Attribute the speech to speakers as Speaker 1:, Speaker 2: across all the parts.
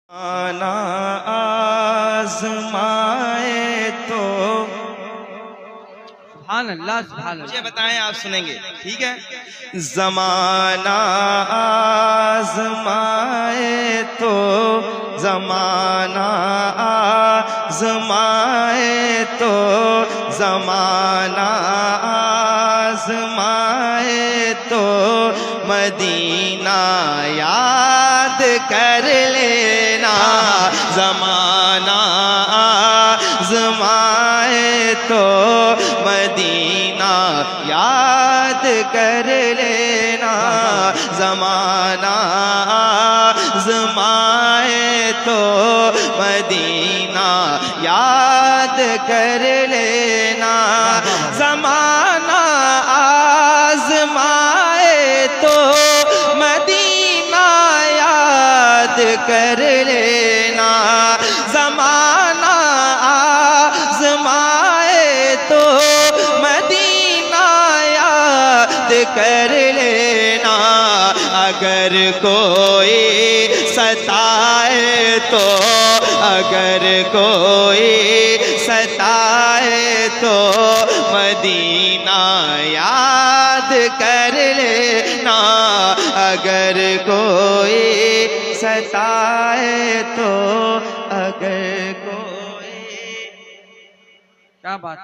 Speaker 1: आना आज़माए तो
Speaker 2: सुभान अल्लाह सुभान अल्लाह।
Speaker 1: मुझे बताएं, आप सुनेंगे, ठीक है। ज़माना आज़माए तो ज़माना आज़माए तो ज़माना आज़माए तो मदीना याद कर लेना। ज़माना आज़माए तो मदीना याद कर लेना। ज़माना आज़माए तो मदीना याद कर लेना। ज़माना आज़माए तो मदीना याद कर लेना। ज़माना आज़माए तो मदीना याद कर लेना। अगर कोई सताए तो, अगर कोई सताए तो मदीना याद कर लेना। अगर कोई सताए तो, अगर कोई।
Speaker 2: क्या बात।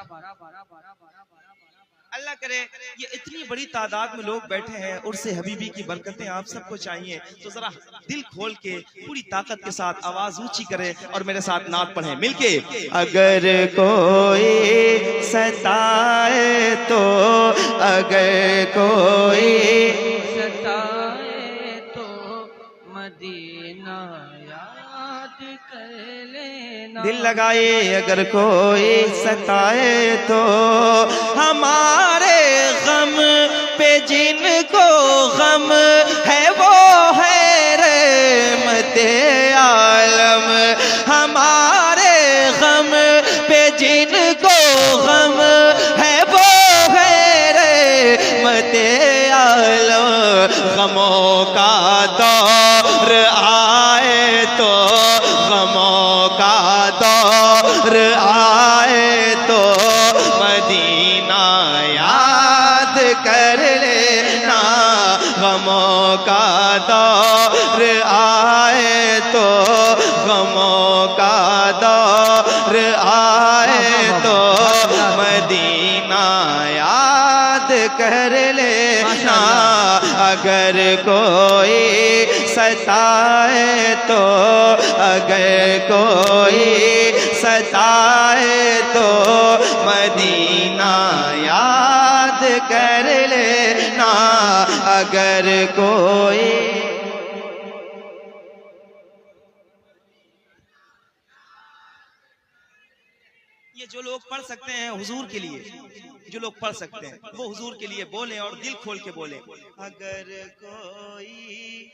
Speaker 1: अल्लाह करे ये इतनी बड़ी तादाद में लोग बैठे हैं, उर्से हबीबी की बरकतें आप सबको चाहिए, तो जरा दिल खोल के पूरी ताकत के साथ आवाज ऊंची करें और मेरे साथ नात पढ़ें मिलके। अगर कोई सताए तो, अगर कोई
Speaker 2: सताए तो मदीना याद कर लेना।
Speaker 1: दिल लगाए, अगर कोई सताए तो हमारे गम पे जिनको गम है वो है रहमते आलम। हमारे गम पे जिनको गम है वो है रहमते आलम। गमों का दौर आए तो, गमों का दौर आए तो मदीना याद कर लेना। गमों का दौर आए तो, गमों का दौर आए तो मदीना याद कर लेना। अगर कोई सताए तो, अगर कोई सताए तो मदीना याद कर लेना। अगर कोई। ये जो लोग पढ़ सकते हैं हुजूर के लिए, जो लोग पढ़ सकते हैं वो हुजूर के लिए बोलें और दिल खोल के बोलें। अगर कोई।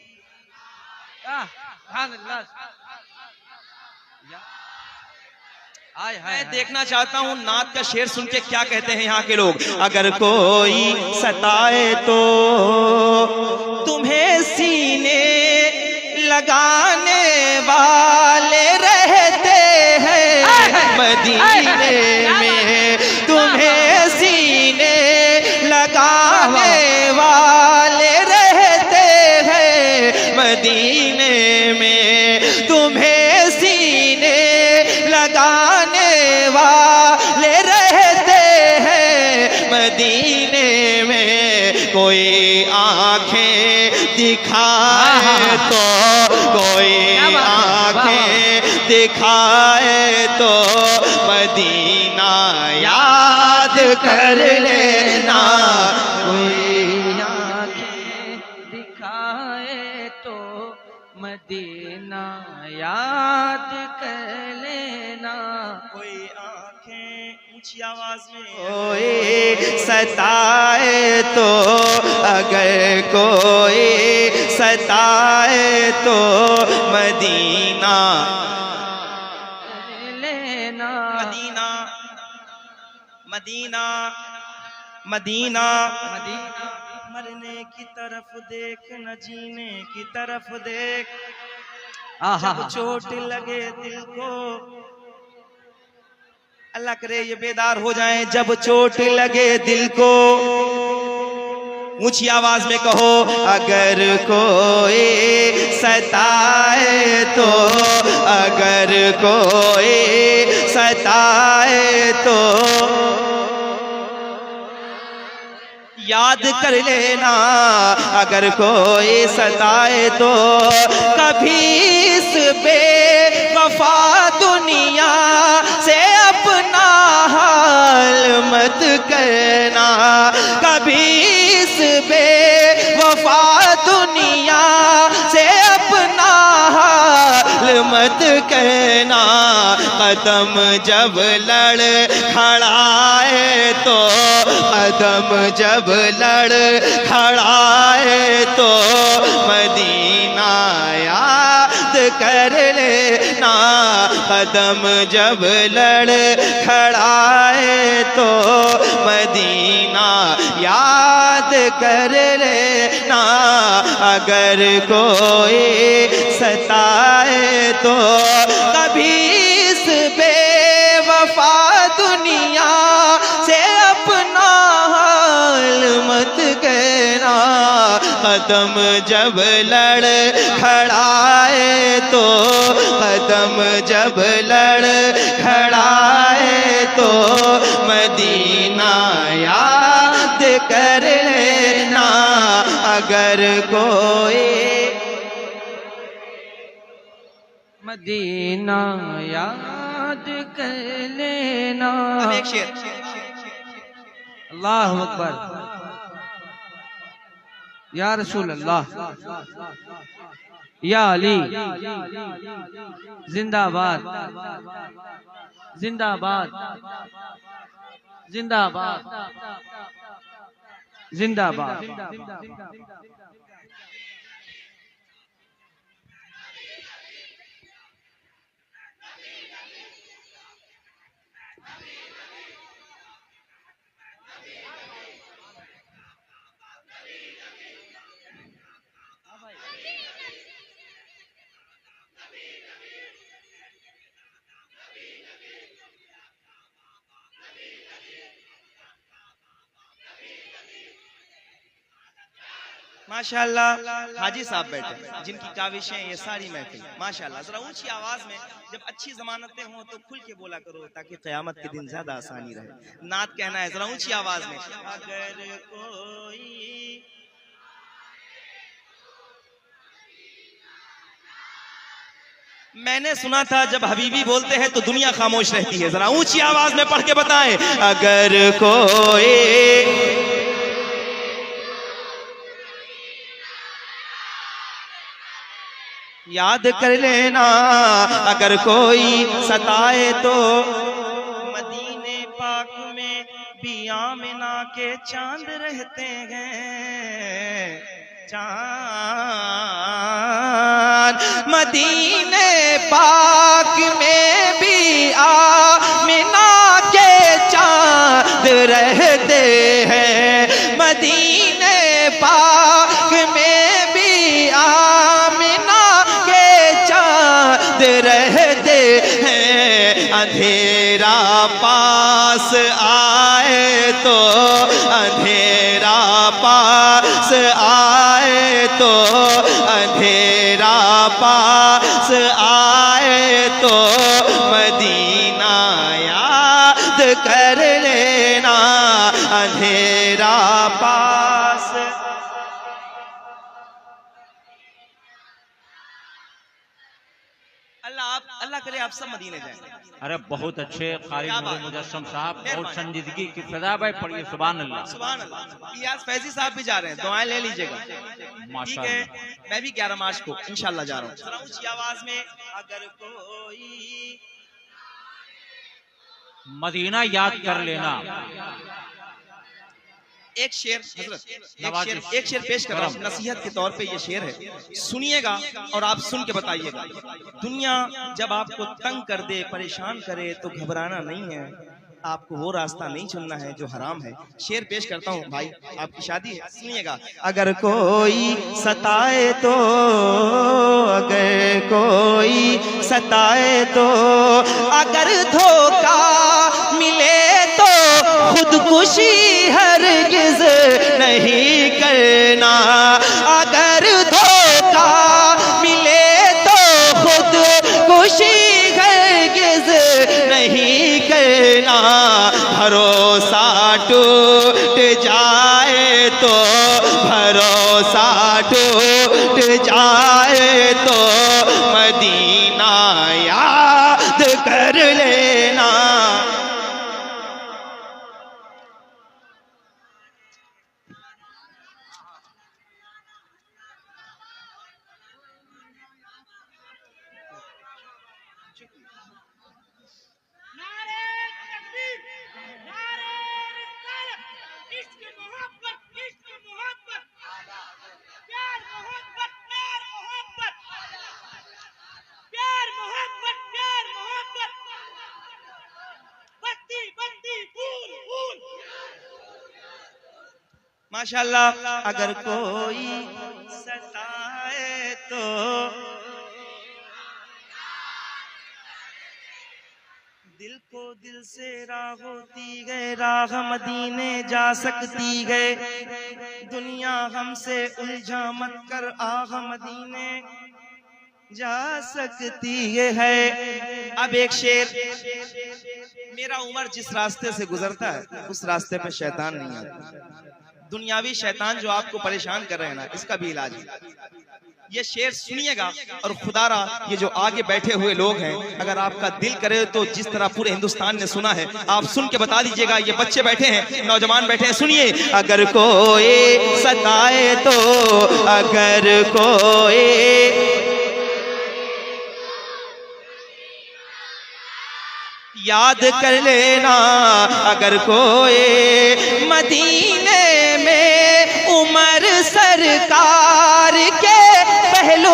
Speaker 2: सुभान अल्लाह।
Speaker 1: मैं देखना चाहता हूँ नात का शेर सुन के क्या कहते हैं यहाँ के लोग। अगर कोई सताए तो तुम्हें सीने लगाने वाले रहते हैं मदीने में। तुम्हें सीने लगाने वाले रहते हैं मदीने में। तुम्हें सीने लगाने वाले रहते हैं मदीने में। कोई आंखें दिखाए तो, कोई आंखें दिखाए तो मदीना याद कर लेना। कोई
Speaker 2: आंखें दिखाए तो मदीना याद कर लेना।
Speaker 1: कोई आंखें ऊंची आवाज में। कोई सताए तो, अगर कोई सताए तो मदीना
Speaker 2: लेना।
Speaker 1: Medina Medina Medina
Speaker 2: Medina.
Speaker 1: मरने की तरफ देख न जीने की तरफ देख।
Speaker 2: आहा
Speaker 1: जब चोट लगे दिल को, अल्लाह करे ये बेदार हो जाएं। जब चोट लगे दिल को, ऊंची आवाज में कहो, अगर कोई सताए तो, अगर कोई सताए तो याद कर लेना, अगर कोई सताए तो कभी इस बेवफा दुनिया से अपना हाल मत करना, कभी इस बेवफा दुनिया से अपना हाल मत कहना। कदम जब लड़ खड़ाए तो, कदम जब लड़ खड़ाए तो मदीना याद कर लेना, कदम जब लड़ खड़ाए तो मदीना याद कर लेना। अगर कोई सताए तो कभी इस बेवफा दुनिया से अपना हाल मत कहना। कदम जब लड़ खड़ाए तो, कदम जब लड़ खड़ाए तो मदीना याद कर लेना। अगर कोई
Speaker 2: मदीना याद कर लेना।
Speaker 1: अब एक शेर,
Speaker 2: अल्लाह अकबर, या रसूल अल्लाह, या अली, जिंदाबाद जिंदाबाद जिंदाबाद जिंदाबाद।
Speaker 1: माशाल्लाह हाजी साहब बैठे, जिनकी काविशें ये सारी महफिल, माशाल्लाह। जरा ऊंची आवाज में, जब अच्छी जमानतें हों तो खुल के बोला करो ताकि क़यामत के दिन ज्यादा आसानी रहे। नात कहना है, जरा ऊंची आवाज में, अगर कोई मैंने सुना था जब हबीबी बोलते हैं तो दुनिया खामोश रहती है। जरा ऊंची आवाज में पढ़ के बताएं, अगर कोई याद कर लेना, अगर कोई सताए तो मदीने पाक में भी आमिना के चांद रहते हैं। चांद मदीने पाक में भी आमिना के चांद रहते हैं। मदीने पाक में भी आमिना रहते हैं। अंधेरा पास आए तो, अंधेरा पास आए तो, अंधेरा पास आए तो मदीना याद कर लेना। अंधेरा पास, अल्लाह करे आप सब मदीने जाएं।
Speaker 3: अरे बहुत अच्छे कारी नूर मुजस्सम साहब, बहुत संजीदगी की सदा भाई पढ़िए, सुभान अल्लाह
Speaker 1: सुभान अल्लाह। पियाज फैजी साहब भी जा रहे हैं, दुआएं ले लीजिएगा। ठीक है, मैं भी 11 मार्च को इंशाल्लाह जा रहा हूँ। ऊंची आवाज में, अगर कोई
Speaker 3: मदीना याद कर लेना।
Speaker 1: एक शेर हजरत, एक शेर पेश कर रहा हूँ नसीहत के तौर पे। ये शेर है, सुनिएगा और आप सुन के बताइएगा। दुनिया जब आपको तंग कर दे, परेशान करे तो घबराना नहीं है, आपको वो रास्ता नहीं चुनना है जो हराम है। शेर पेश करता हूँ भाई, आपकी शादी है, सुनिएगा। अगर कोई सताए तो, अगर कोई सताए तो, अगर धोखा मिले तो खुदकुशी हरगिज नहीं करना। अगर धोखा मिले तो खुदकुशी हरगिज नहीं करना। भरोसा टूट जाए तो, भरोसा टूट जाए तो मदीना याद कर लेना। माशाल्लाह। अगर कोई सताए तो, दिल को दिल से राह होती गए, राह मदीने जा सकती गए। दुनिया हमसे उलझा मत कर, आह मदीने जा सकती है। अब एक शेर, मेरा उमर जिस रास्ते से गुजरता है उस रास्ते पे शैतान नहीं आता। दुनियावी शैतान जो आपको परेशान कर रहे हैं ना, इसका भी इलाज है। ये शेर सुनिएगा और खुदारा ये जो आगे बैठे हुए लोग हैं, अगर आपका दिल करे तो जिस तरह पूरे हिंदुस्तान ने सुना है, आप सुन के बता दीजिएगा। ये बच्चे बैठे हैं, नौजवान बैठे हैं, सुनिए। अगर कोई सताए तो, अगर कोई याद कर लेना। अगर कोई मदीने में उमर सरकार के पहलू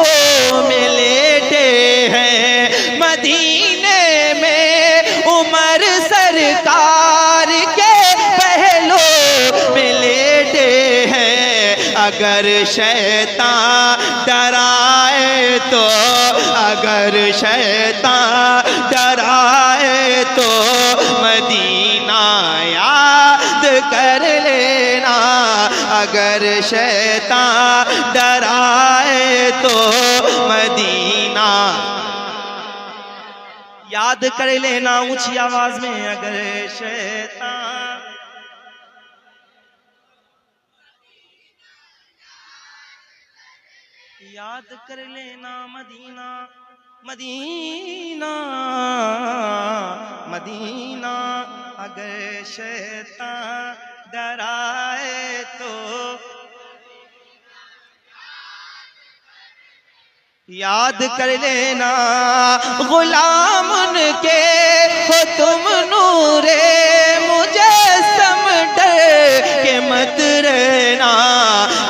Speaker 1: में लेटे हैं, मदीने में उमर सरकार के पहलू में लेटे हैं। अगर शैतान डराए तो, अगर शैतान डराए तो मदीना याद कर लेना। अगर शैतान डराए तो मदीना याद कर लेना। ऊंची आवाज में, अगर शैतान याद कर लेना मदीना, मदीना, मदीना। अगर शैतान डराए तो याद कर लेना। गुलाम उनके हो तुम, नूरे मुजस्सम डर के मत रहना।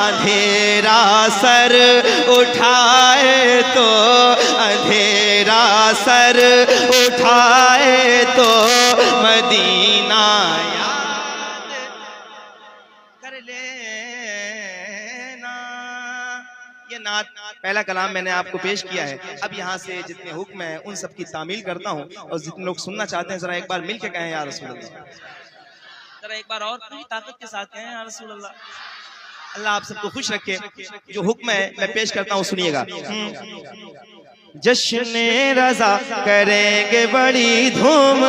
Speaker 1: अंधेरा सर उठाए तो, अंधेरा सर उठाए तो मदीना याद कर लेना। ये नात पहला कलाम मैंने आपको पेश किया है। अब यहाँ से जितने हुक्म हैं उन सब की तामील करता हूँ, और जितने लोग सुनना चाहते हैं जरा एक बार मिल के कहें या रसूल अल्लाह। जरा एक बार और पूरी ताकत के साथ कहें या रसूल अल्लाह। अल्लाह आप सबको खुश रखे। जो हुक्म है मैं पेश करता हूँ, सुनिएगा। जश्न रज़ा करेंगे बड़ी धूम